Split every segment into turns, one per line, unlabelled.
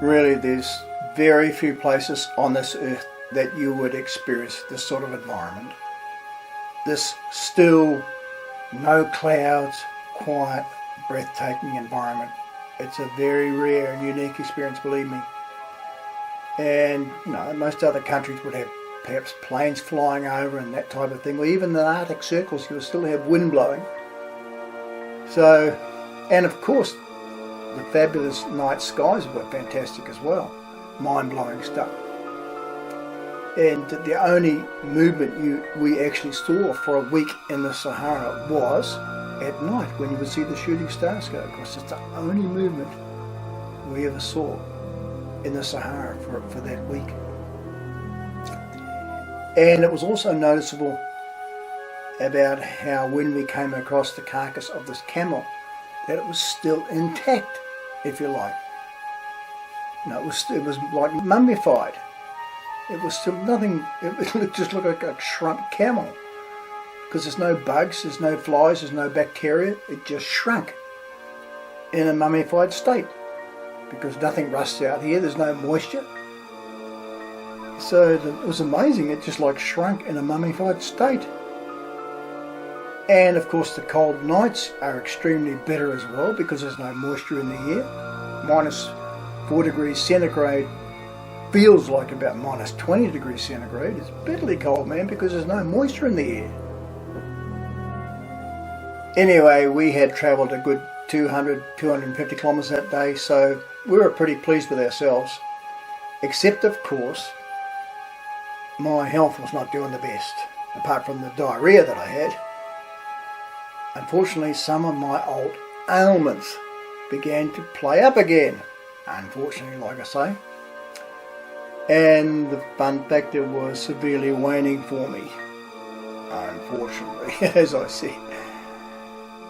Really, there's very few places on this earth that you would experience this sort of environment. This still, no clouds, quiet, breathtaking environment. It's a very rare and unique experience, believe me. And most other countries would have perhaps planes flying over and that type of thing, or even in the Arctic circles you would still have wind blowing. So, and of course the fabulous night skies were fantastic as well, mind-blowing stuff. And the only movement we actually saw for a week in the Sahara was at night when you would see the shooting stars go across. It's the only movement we ever saw in the Sahara for that week. And it was also noticeable about how when we came across the carcass of this camel, that it was still intact, if you like. It was like mummified. It was still nothing. It just looked like a shrunk camel, because there's no bugs, there's no flies, there's no bacteria. It just shrunk in a mummified state, because nothing rusts out here. There's no moisture. So it was amazing. It just like shrunk in a mummified state. And of course the cold nights are extremely bitter as well, because there's no moisture in the air. -4 degrees centigrade feels like about -20 degrees centigrade. It's bitterly cold, man, because there's no moisture in the air. Anyway, we had travelled a good 250 kilometres that day, so we were pretty pleased with ourselves. Except, of course, my health was not doing the best, apart from the diarrhea that I had. Unfortunately, some of my old ailments began to play up again. Unfortunately, like I say. And the fun factor was severely waning for me. Unfortunately, as I said.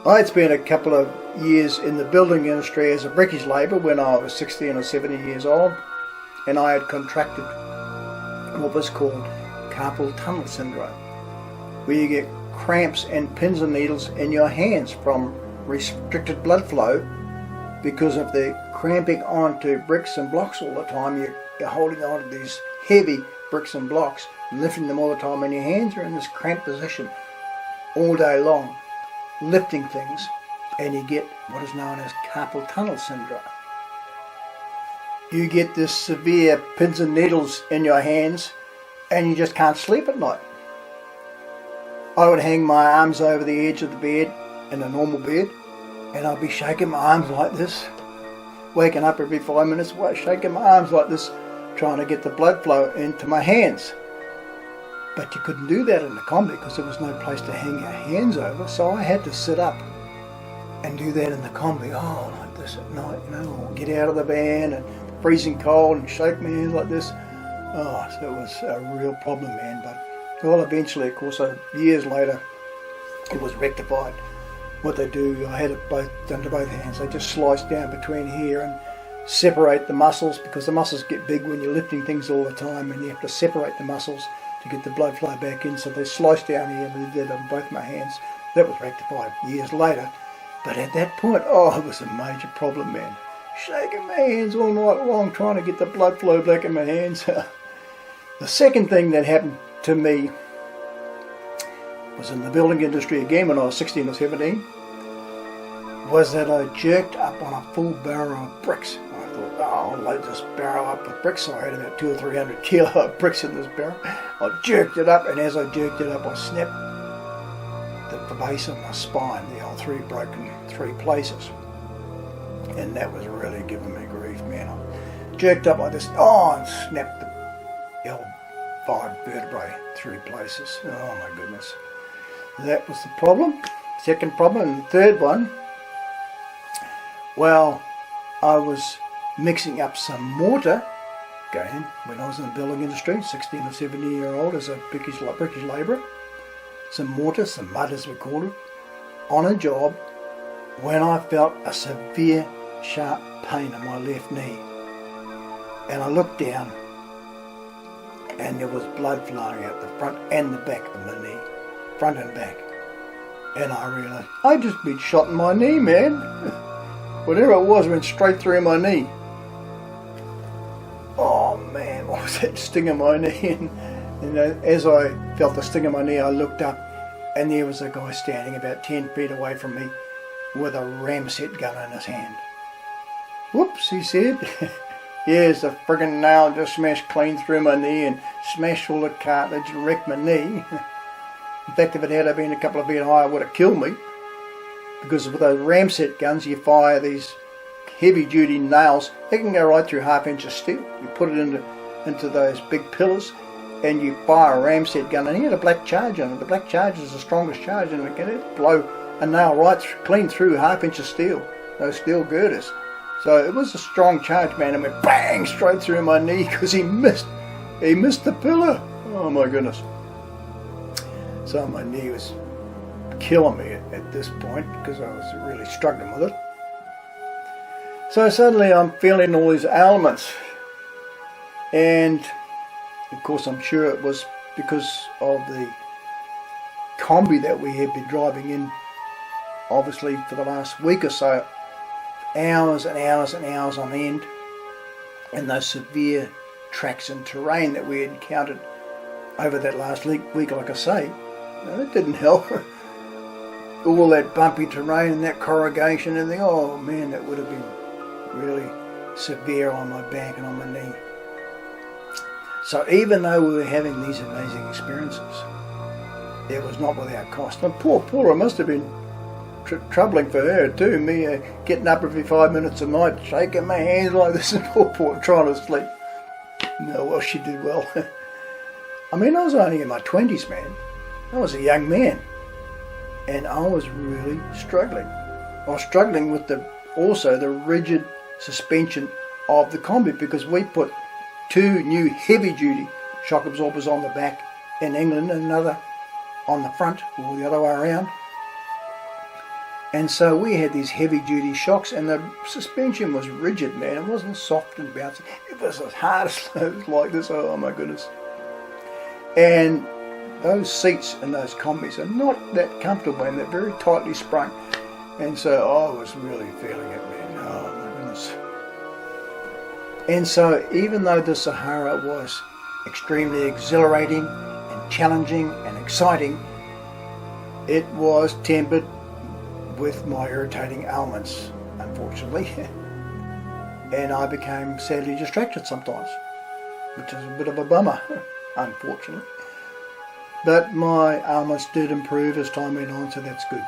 I had spent a couple of years in the building industry as a brickish labourer when I was 16 or 17 years old, and I had contracted what was called carpal tunnel syndrome, where you get cramps and pins and needles in your hands from restricted blood flow because of the cramping onto bricks and blocks all the time. You're holding on to these heavy bricks and blocks and lifting them all the time, and your hands are in this cramped position all day long, lifting things, and you get what is known as carpal tunnel syndrome. You get this severe pins and needles in your hands, and you just can't sleep at night. I would hang my arms over the edge of the bed in a normal bed, and I'd be shaking my arms like this, waking up every 5 minutes, shaking my arms like this, trying to get the blood flow into my hands. But you couldn't do that in the combi because there was no place to hang your hands over, so I had to sit up and do that in the combi. Oh, like this at night, or get out of the van and freezing cold and shake my hands like this. Oh, so it was a real problem, man. But well, eventually, of course, years later, it was rectified. What they do, I had it both done to both hands. They just slice down between here and separate the muscles, because the muscles get big when you're lifting things all the time, and you have to separate the muscles to get the blood flow back in. So they sliced down here, and they did it on both my hands. That was rectified years later. But at that point, it was a major problem, man. Shaking my hands all night long, trying to get the blood flow back in my hands. The second thing that happened to me was in the building industry again when I was 16 or 17, was that I jerked up on a full barrel of bricks. I thought, I'll load this barrel up with bricks. So I had about 200 or 300 kilo of bricks in this barrel. I jerked it up, and as I jerked it up, I snapped the base of my spine. The old three broken in 3 places. And that was really giving me grief, man. I jerked up like this, and snapped the old 5 vertebrae 3 places. Oh my goodness. That was the problem. Second problem. And the third one, well, I was mixing up some mortar, again, when I was in the building industry, 16 or 17 year old, as a brickish labourer. Some mortar, some mud as we call it, on a job when I felt a severe sharp pain in my left knee. and I looked down, and there was blood flowing out the front and the back of my knee, front and back. And I realised I'd just been shot in my knee, man. Whatever it was went straight through my knee. Oh man, what was that sting in my knee? And as I felt the sting in my knee, I looked up, and there was a guy standing about 10 feet away from me with a ramset gun in his hand. Whoops, he said. Yes, the friggin' nail just smashed clean through my knee and smashed all the cartilage and wrecked my knee. In fact, if it had been a couple of feet higher, it would have killed me. Because with those ramset guns, you fire these heavy-duty nails. They can go right through half-inch of steel. You put it into those big pillars, and you fire a ramset gun, and he had a black charge on it. The black charge is the strongest charge, and it can blow a nail right clean through half-inch of steel. Those steel girders. So it was a strong charge, man, and went bang straight through my knee because he missed the pillar. Oh my goodness. So my knee was killing me at this point because I was really struggling with it. So suddenly I'm feeling all these ailments, and of course I'm sure it was because of the combi that we had been driving in, obviously for the last week or so, hours and hours and hours on end, and those severe tracks and terrain that we had encountered over that last week, like I say. It didn't help. All that bumpy terrain and that corrugation and everything, oh man, that would have been really severe on my back and on my knee. So even though we were having these amazing experiences, it was not without cost. And poor Paula must have been troubling for her too, me getting up every 5 minutes a night, shaking my hands like this, and poor trying to sleep. No, well, she did well. I mean, I was only in my 20s, man. I was a young man, and I was really struggling. I was struggling with also the rigid suspension of the combi, because we put 2 new heavy-duty shock absorbers on the back in England and another on the front, or the other way around. And so we had these heavy-duty shocks, and the suspension was rigid, man. It wasn't soft and bouncy. It was as hard as like this. Oh my goodness. And those seats in those combis are not that comfortable, and they're very tightly sprung. And so I was really feeling it, man. Oh my goodness. And so even though the Sahara was extremely exhilarating and challenging and exciting, it was tempered with my irritating ailments, unfortunately. And I became sadly distracted sometimes, which is a bit of a bummer, unfortunately. But my ailments did improve as time went on, so that's good.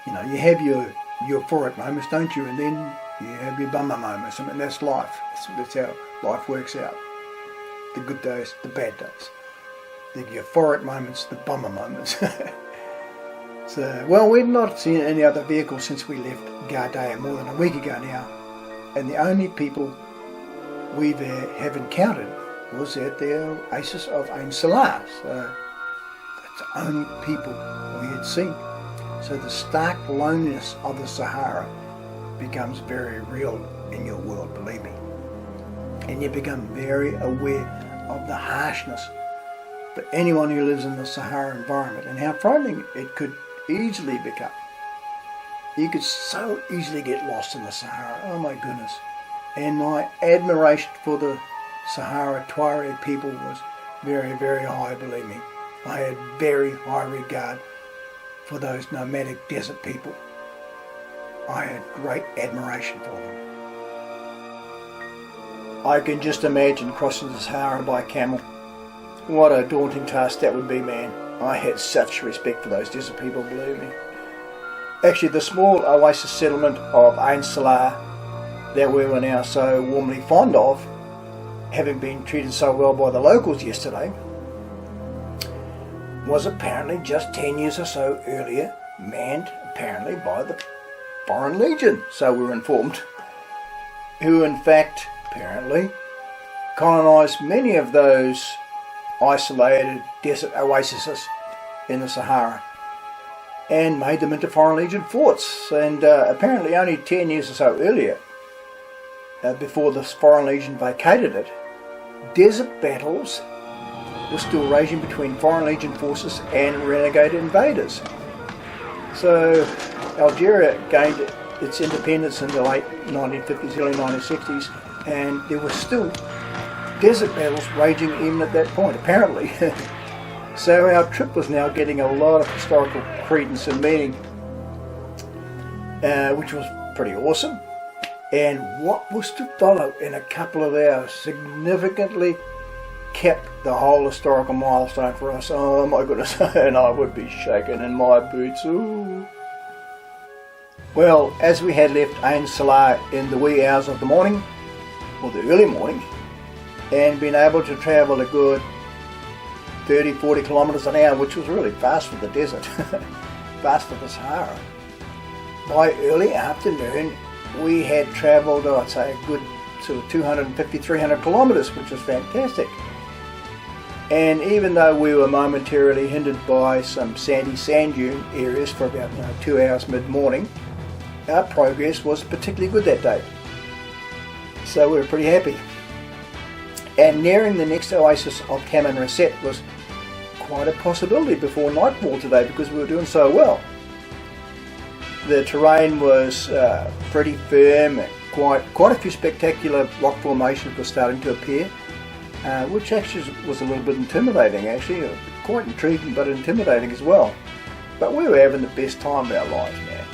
You know, you have your euphoric moments, don't you? And then you have your bummer moments. I mean, that's life. That's how life works out. The good days, the bad days. The euphoric moments, the bummer moments. So, well, we've not seen any other vehicles since we left Gardea more than a week ago now. And the only people we have encountered was at the oasis of Ain Salah. So that's the only people we had seen. So the stark loneliness of the Sahara becomes very real in your world, believe me. And you become very aware of the harshness for anyone who lives in the Sahara environment, and how frightening it could easily become. You could so easily get lost in the Sahara. Oh my goodness. And my admiration for the Sahara Tuareg people was very, very high, believe me. I had very high regard for those nomadic desert people. I had great admiration for them. I can just imagine crossing the Sahara by camel. What a daunting task that would be, man. I had such respect for those desert people, believe me. Actually, the small oasis settlement of Ain Salah that we were now so warmly fond of, having been treated so well by the locals yesterday, was apparently just 10 years or so earlier manned apparently by the Foreign Legion, so we were informed, who in fact apparently colonised many of those isolated desert oases in the Sahara and made them into Foreign Legion forts. And apparently only 10 years or so earlier, before the Foreign Legion vacated it, desert battles were still raging between Foreign Legion forces and renegade invaders. So Algeria gained its independence in the late 1950s, early 1960s, and there were still desert battles raging even at that point, apparently. So our trip was now getting a lot of historical credence and meaning, which was pretty awesome. And what was to follow in a couple of hours significantly kept the whole historical milestone for us. Oh my goodness, and I would be shaking in my boots. Ooh. Well, as we had left Ain Salah in the wee hours of the morning, or the early morning, and been able to travel a good 30-40 kilometres an hour, which was really fast for the desert, fast for the Sahara. By early afternoon, we had travelled, I'd say, a good sort of 250-300 kilometres, which was fantastic. And even though we were momentarily hindered by some sandy sand dune areas for about 2 hours mid-morning, our progress was particularly good that day. So we were pretty happy. And nearing the next oasis of Taman Rasset was quite a possibility before nightfall today, because we were doing so well. The terrain was pretty firm, and quite a few spectacular rock formations were starting to appear, which actually was a little bit intimidating, actually. Quite intriguing but intimidating as well. But we were having the best time of our lives, man.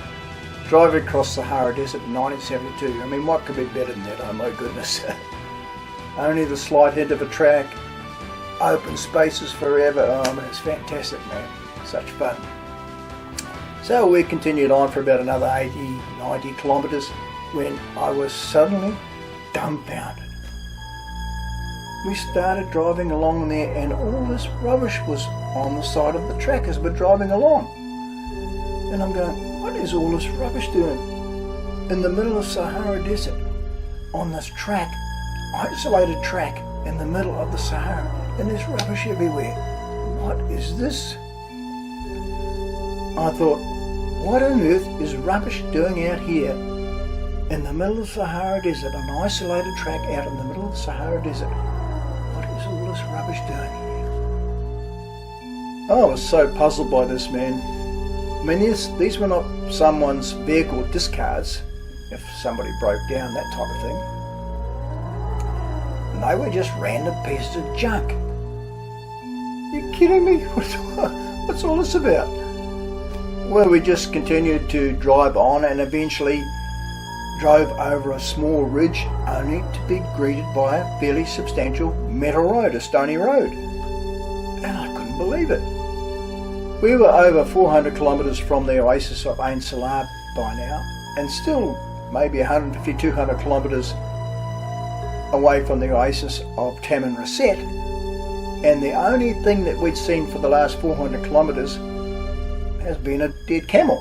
Driving across Sahara Desert in 1972, I mean, what could be better than that? Oh my goodness. Only the slight hint of a track, open spaces forever. Oh man, it's fantastic, man. Such fun. So we continued on for about another 80-90 kilometres when I was suddenly dumbfounded. We started driving along there and all this rubbish was on the side of the track as we're driving along. And I'm going, what is all this rubbish doing in the middle of Sahara Desert on this track, isolated track in the middle of the Sahara, and there's rubbish everywhere? What is this? I thought, what on earth is rubbish doing out here in the middle of the Sahara Desert, an isolated track out in the middle of the Sahara Desert? What is all this rubbish doing here? I was so puzzled by this, man. I mean, these were not someone's vehicle discards, if somebody broke down, that type of thing. They were just random pieces of junk. You kidding me? What's all this about? Well, we just continued to drive on and eventually drove over a small ridge, only to be greeted by a fairly substantial metal road, a stony road. And I couldn't believe it. We were over 400 kilometres from the oasis of Ain Salah by now, and still maybe 150-200 kilometres away from the oasis of Taman Rasset, and the only thing that we'd seen for the last 400 kilometres has been a dead camel.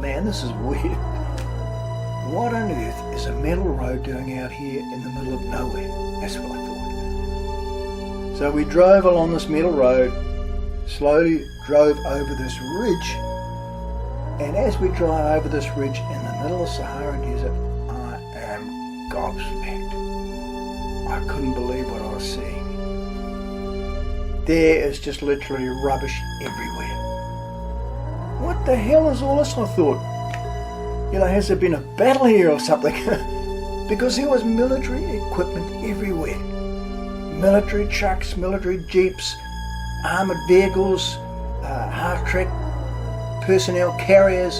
Man, this is weird. What on earth is a metal road doing out here in the middle of nowhere? That's what I thought. So we drove along this metal road, slowly drove over this ridge, and as we drive over this ridge in the middle of Sahara Desert, I am gobsmacked. I couldn't believe what I was seeing. There is just literally rubbish everywhere. What the hell is all this? I thought, has there been a battle here or something? Because there was military equipment everywhere. Military trucks, military jeeps, armoured vehicles, half-track personnel carriers,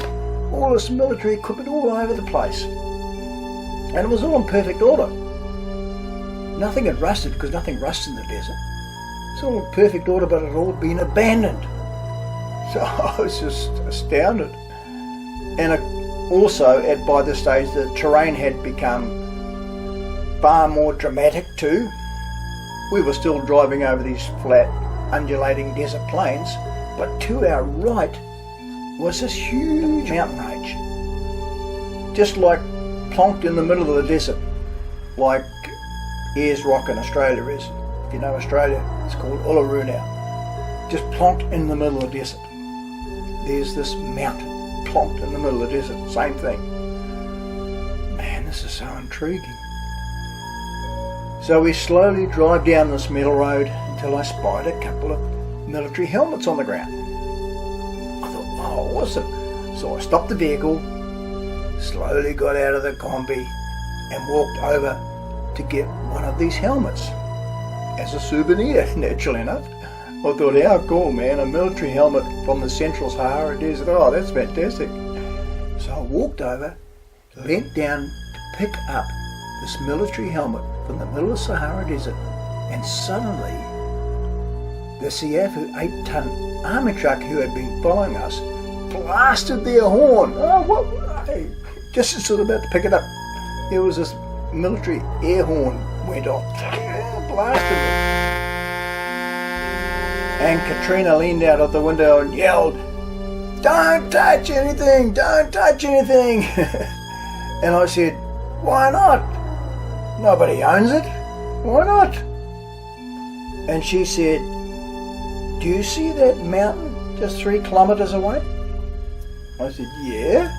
all this military equipment all over the place. And it was all in perfect order. Nothing had rusted, because nothing rusts in the desert. It's all in perfect order, but it had all been abandoned. So I was just astounded. And also, by this stage, the terrain had become far more dramatic too. We were still driving over these flat, undulating desert plains, but to our right was this huge mountain range, just like plonked in the middle of the desert, like Ayers Rock in Australia is. If you know Australia, it's called Uluru now. Just plonked in the middle of the desert. There's this mountain plonked in the middle of the desert, same thing. Man, This is so intriguing. So we slowly drive down this metal road until I spied a couple of military helmets on the ground. I thought, oh, awesome. So I stopped the vehicle, slowly got out of the combi and walked over to get one of these helmets as a souvenir, naturally enough. I thought, how cool, man, a military helmet from the Central Sahara Desert. Oh, that's fantastic. So I walked over, leant down to pick up this military helmet from the middle of the Sahara Desert, and suddenly the Siafu 8-ton army truck who had been following us blasted their horn. Oh, what? Just as I was about to pick it up, there was this military air horn went off. Blasted me. And Katrina leaned out of the window and yelled, "Don't touch anything! Don't touch anything!" And I said, "Why not? Nobody owns it. Why not?" And she said, "Do you see that mountain just 3 kilometers away?" I said, "Yeah."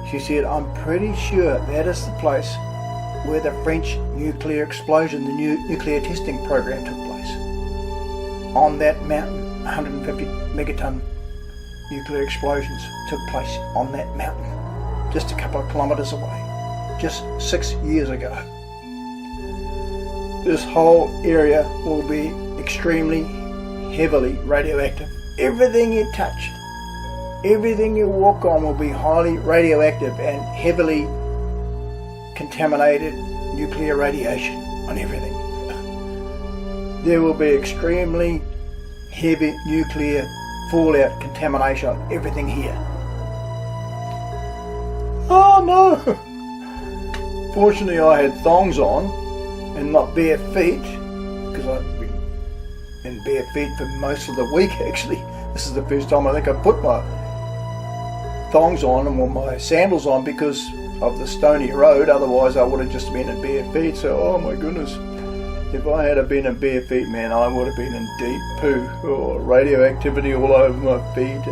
She said, "I'm pretty sure that is the place where the French nuclear explosion, the nuclear testing program took place. On that mountain, 150 megaton nuclear explosions took place on that mountain, just a couple of kilometers away, just 6 years ago. This whole area will be extremely heavily radioactive. Everything you touch, everything you walk on will be highly radioactive and heavily contaminated nuclear radiation on everything. There will be extremely heavy nuclear fallout contamination on everything here." Oh no! Fortunately I had thongs on and not bare feet, because I've been in bare feet for most of the week actually. This is the first time I think I put my thongs on and my sandals on because of the stony road. Otherwise I would have just been in bare feet. So, oh my goodness, if I had been in bare feet, man, I would have been in deep poo, or radioactivity all over my feet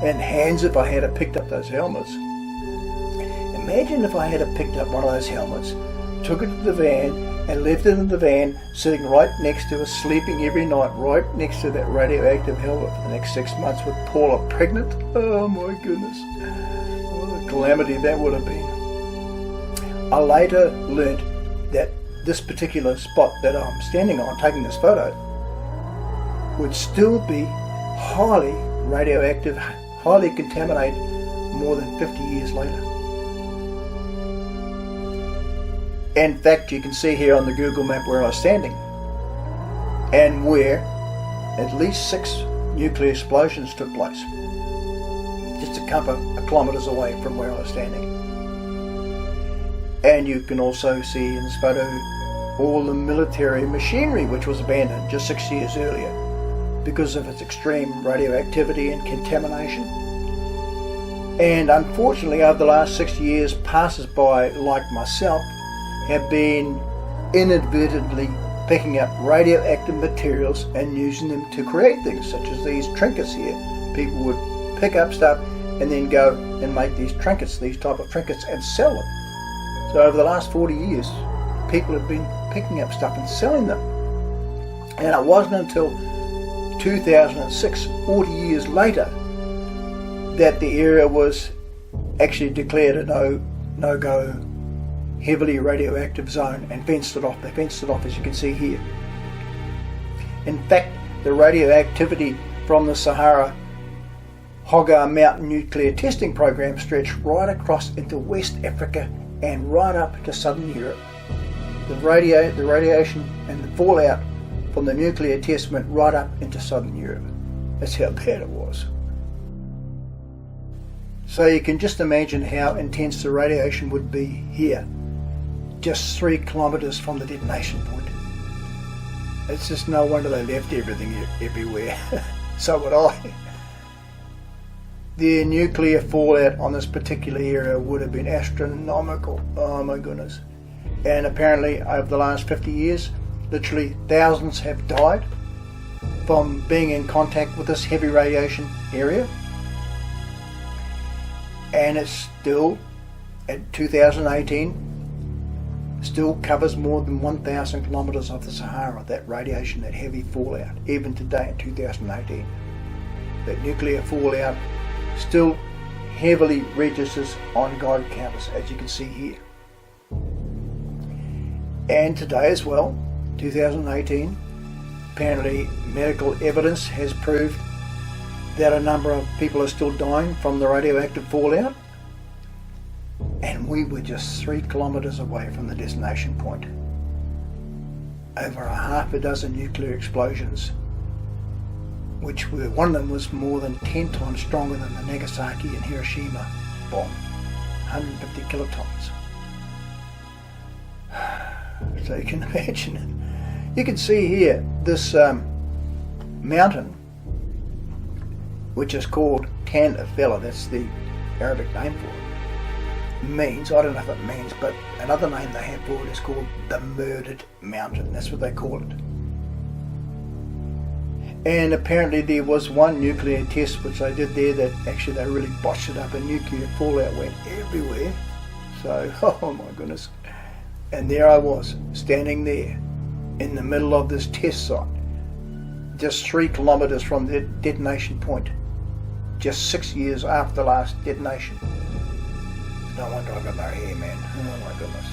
and hands if I had picked up those helmets. Imagine if I had picked up one of those helmets, took it to the van and left it in the van, sitting right next to us, sleeping every night right next to that radioactive helmet for the next 6 months with Paula pregnant. Oh my goodness, what a calamity that would have been. I later learnt that this particular spot that I'm standing on, taking this photo, would still be highly radioactive, highly contaminated more than 50 years later. In fact, you can see here on the Google map where I was standing, and where at least 6 nuclear explosions took place, just a couple of kilometres away from where I was standing. And you can also see in this photo all the military machinery which was abandoned just 6 years earlier because of its extreme radioactivity and contamination. And unfortunately, over the last 60 years, passers-by like myself have been inadvertently picking up radioactive materials and using them to create things such as these trinkets here. People would pick up stuff and then go and make these trinkets, these type of trinkets, and sell them. So over the last 40 years, people have been picking up stuff and selling them. And it wasn't until 2006, 40 years later, that the area was actually declared a no-go, heavily radioactive zone and fenced it off. They fenced it off, as you can see here. In fact, the radioactivity from the Sahara Hogar Mountain nuclear testing program stretched right across into West Africa and right up to southern Europe. The radiation and the fallout from the nuclear test went right up into southern Europe. That's how bad it was. So you can just imagine how intense the radiation would be here, just 3 kilometres from the detonation point. It's just no wonder they left everything everywhere. So would I. The nuclear fallout on this particular area would have been astronomical. Oh my goodness. And apparently over the last 50 years, literally thousands have died from being in contact with this heavy radiation area. And it's still, at 2018, still covers more than 1,000 kilometres of the Sahara, that radiation, that heavy fallout, even today in 2018. That nuclear fallout still heavily registers on God counters, as you can see here. And today as well, 2018, apparently medical evidence has proved that a number of people are still dying from the radioactive fallout, and we were just 3 kilometres away from the destination point. Over a half a dozen nuclear explosions, which were, one of them was more than 10 times stronger than the Nagasaki and Hiroshima bomb, 150 kilotons. So you can imagine it. You can see here this mountain, which is called Kandafella, that's the Arabic name for it, means, I don't know if it means, but another name they have for it is called the Murdered Mountain. That's what they call it. And apparently there was one nuclear test which they did there that actually they really botched it up, and nuclear fallout went everywhere. So, oh my goodness. And there I was, standing there in the middle of this test site, just 3 kilometres from the detonation point, just 6 years after the last detonation. No wonder I got no hair, man. Oh my goodness.